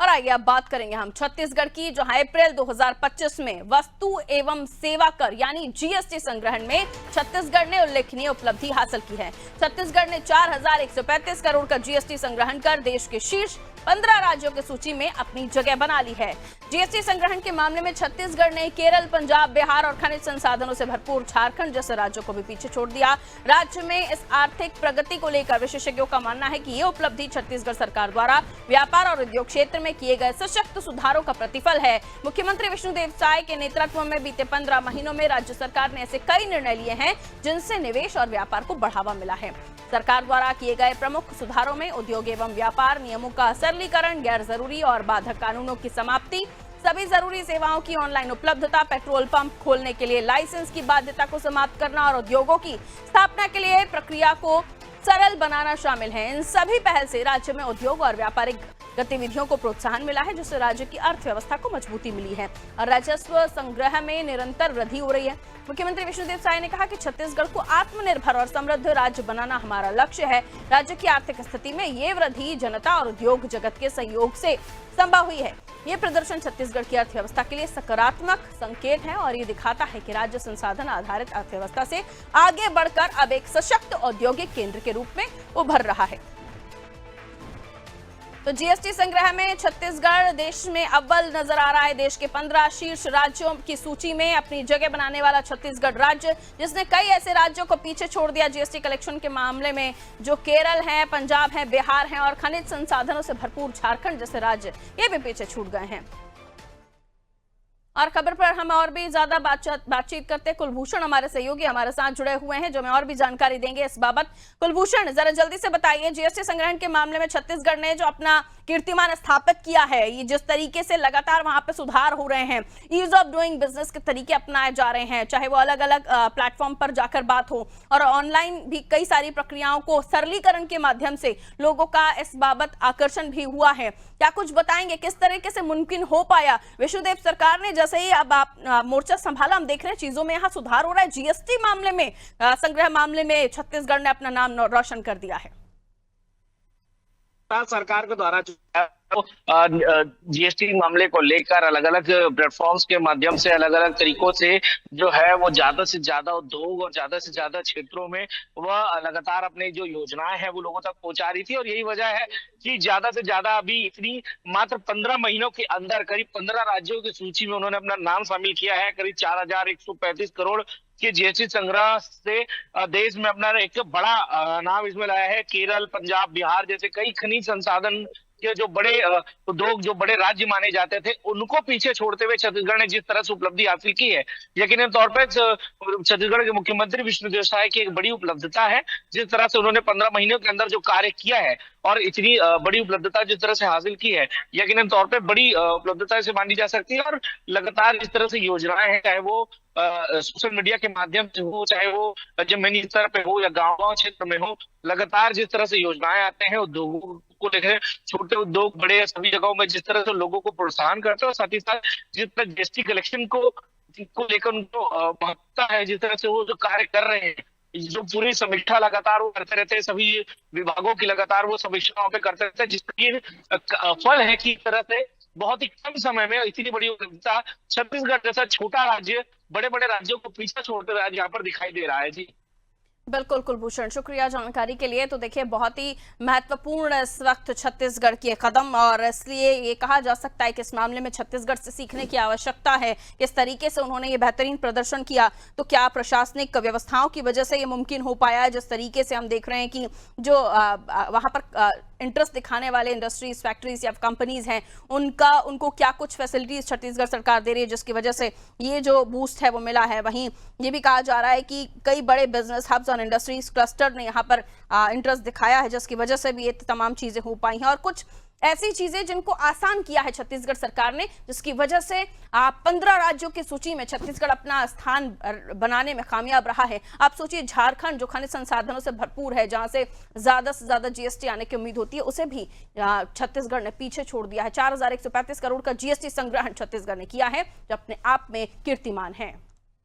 और आइए अब बात करेंगे हम छत्तीसगढ़ की, जहां अप्रैल 2025 में वस्तु एवं सेवा कर यानी जीएसटी संग्रहण में छत्तीसगढ़ ने उल्लेखनीय उपलब्धि हासिल की है। छत्तीसगढ़ ने 4135 करोड़ का जीएसटी संग्रहण कर देश के शीर्ष 15 राज्यों की सूची में अपनी जगह बना ली है। जीएसटी संग्रहण के मामले में छत्तीसगढ़ ने केरल, पंजाब, बिहार और खनिज संसाधनों से भरपूर झारखंड जैसे राज्यों को भी पीछे छोड़ दिया। राज्य में इस आर्थिक प्रगति को लेकर विशेषज्ञों का मानना है कि ये उपलब्धि छत्तीसगढ़ सरकार द्वारा व्यापार और उद्योग क्षेत्र में किए गए सशक्त सुधारों का प्रतिफल है। मुख्यमंत्री विष्णुदेव साय के नेतृत्व में बीते 15 महीनों में राज्य सरकार ने ऐसे कई निर्णय लिए हैं जिनसे निवेश और व्यापार को बढ़ावा मिला है। सरकार द्वारा किए गए प्रमुख सुधारों में उद्योग एवं व्यापार नियमों का सरलीकरण, गैर जरूरी और बाधक कानूनों की समाप्ति, सभी जरूरी सेवाओं की ऑनलाइन उपलब्धता, पेट्रोल पंप खोलने के लिए लाइसेंस की बाध्यता को समाप्त करना और उद्योगों की स्थापना के लिए प्रक्रिया को सरल बनाना शामिल है। इन सभी पहल से राज्य में उद्योग और व्यापारिक गतिविधियों को प्रोत्साहन मिला है, जिससे राज्य की अर्थव्यवस्था को मजबूती मिली है और राजस्व संग्रह में निरंतर वृद्धि हो रही है। मुख्यमंत्री विष्णुदेव साय ने कहा कि छत्तीसगढ़ को आत्मनिर्भर और समृद्ध राज्य बनाना हमारा लक्ष्य है। राज्य की आर्थिक स्थिति में ये वृद्धि जनता और उद्योग जगत के सहयोग से संभव हुई है। ये प्रदर्शन छत्तीसगढ़ की अर्थव्यवस्था के लिए सकारात्मक संकेत है और ये दिखाता है कि राज्य संसाधन आधारित अर्थव्यवस्था से आगे बढ़कर अब एक सशक्त औद्योगिक केंद्र के रूप में उभर रहा है। तो जीएसटी संग्रह में छत्तीसगढ़ देश में अव्वल नजर आ रहा है। देश के 15 शीर्ष राज्यों की सूची में अपनी जगह बनाने वाला छत्तीसगढ़ राज्य, जिसने कई ऐसे राज्यों को पीछे छोड़ दिया जीएसटी कलेक्शन के मामले में, जो केरल है, पंजाब है, बिहार है और खनिज संसाधनों से भरपूर झारखंड जैसे राज्य ये भी पीछे छूट गए हैं। और खबर पर हम और भी ज्यादा बातचीत करते, कुलभूषण हमारे सहयोगी हमारे साथ जुड़े हुए हैं जो हमें और भी जानकारी देंगे इस बाबत। कुलभूषण, जरा जल्दी से बताइए, जीएसटी संग्रहण के मामले में छत्तीसगढ़ ने जो अपना कीर्तिमान स्थापित किया है, ये जिस तरीके से लगातार वहां पे सुधार हो रहे हैं, ईज ऑफ डूइंग बिजनेस के तरीके अपनाए जा रहे हैं, चाहे वो अलग अलग प्लेटफॉर्म पर जाकर बात हो और ऑनलाइन भी कई सारी प्रक्रियाओं को सरलीकरण के माध्यम से लोगों का इस बाबत आकर्षण भी हुआ है। क्या कुछ बताएंगे किस तरीके से मुमकिन हो पाया? विष्णुदेव सरकार ने जैसे ही अब आप मोर्चा संभाला, हम देख रहे हैं चीजों में यहाँ सुधार हो रहा है। जीएसटी मामले में, संग्रह मामले में छत्तीसगढ़ ने अपना नाम रोशन कर दिया है। सरकार के द्वारा जीएसटी मामले को लेकर अलग अलग प्लेटफॉर्म्स के माध्यम से अलग अलग तरीकों से जो है वो ज्यादा से ज्यादा उद्योग और ज्यादा से ज्यादा क्षेत्रों में वह लगातार अपनी जो योजनाएं हैं वो लोगों तक पहुंचा रही थी। और यही वजह है कि ज्यादा से ज्यादा अभी इतनी मात्र 15 महीनों के अंदर करीब 15 राज्यों की सूची में उन्होंने अपना नाम शामिल किया है। करीब 4135 करोड़ के जीएसटी संग्रह से देश में अपना एक बड़ा नाम इसमें लाया है। केरल, पंजाब, बिहार जैसे कई खनिज संसाधन के जो बड़े उद्योग, जो बड़े राज्य माने जाते थे, उनको पीछे छोड़ते हुए छत्तीसगढ़ ने जिस तरह से उपलब्धि हासिल की है, यकीनन तौर पर छत्तीसगढ़ के मुख्यमंत्री विष्णुदेव साय की एक बड़ी उपलब्धता है। जिस तरह से उन्होंने 15 महीनों के अंदर जो कार्य किया है और इतनी बड़ी उपलब्धता जिस तरह से हासिल की है, यकीनन तौर पे बड़ी उपलब्धता से मानी जा सकती है। और लगातार इस तरह से योजनाएं हैं, चाहे वो सोशल मीडिया के माध्यम से हो, चाहे वो जमीनी स्तर पे हो या गांव क्षेत्र में हो, लगातार जिस तरह से योजनाएं आते हैं उद्योगों को लेकर, छोटे उद्योग बड़े सभी जगहों में जिस तरह से लोगों को प्रोत्साहन करते हैं और साथ ही साथ जिस तरह जीएसटी कलेक्शन को लेकर उनको महत्ता है, जिस तरह से वो जो कार्य कर रहे हैं, जो पूरी समीक्षा लगातार वो करते रहते हैं, सभी विभागों की लगातार वो समीक्षाओं पे करते रहते हैं, जिसका फल है कि इस तरह से बहुत ही कम समय में इतनी बड़ी उपलब्धता छत्तीसगढ़ जैसा छोटा राज्य बड़े बड़े राज्यों को पीछे छोड़ते हुए आज यहाँ पर दिखाई दे रहा है। जी बिल्कुल कुलभूषण, शुक्रिया जानकारी के लिए। तो देखिए, बहुत ही महत्वपूर्ण इस वक्त छत्तीसगढ़ के कदम, और इसलिए ये कहा जा सकता है कि इस मामले में छत्तीसगढ़ से सीखने की आवश्यकता है। किस तरीके से उन्होंने ये बेहतरीन प्रदर्शन किया, तो क्या प्रशासनिक व्यवस्थाओं की वजह से ये मुमकिन हो पाया है। जिस तरीके से हम देख रहे हैं कि जो वहां पर इंटरेस्ट दिखाने वाले इंडस्ट्रीज, फैक्ट्रीज या कंपनीज हैं, उनको क्या कुछ फैसिलिटीज छत्तीसगढ़ सरकार दे रही है, जिसकी वजह से ये जो बूस्ट है वो मिला है। वहीं ये भी कहा जा रहा है कि कई बड़े बिजनेस हब्स और इंडस्ट्रीज क्लस्टर ने यहाँ पर इंटरेस्ट दिखाया है, जिसकी वजह से भी ये तमाम चीजें हो पाई हैं। और कुछ ऐसी चीजें जिनको आसान किया है छत्तीसगढ़ सरकार ने, जिसकी वजह से 15 राज्यों की सूची में छत्तीसगढ़ अपना स्थान बनाने में कामयाब रहा है। आप सोचिए, झारखंड जो खनिज संसाधनों से भरपूर है, जहां से ज्यादा जीएसटी आने की उम्मीद होती है, उसे भी छत्तीसगढ़ ने पीछे छोड़ दिया है। 4135 करोड़ का जीएसटी संग्रहण छत्तीसगढ़ ने किया है, जो अपने आप में कीर्तिमान है।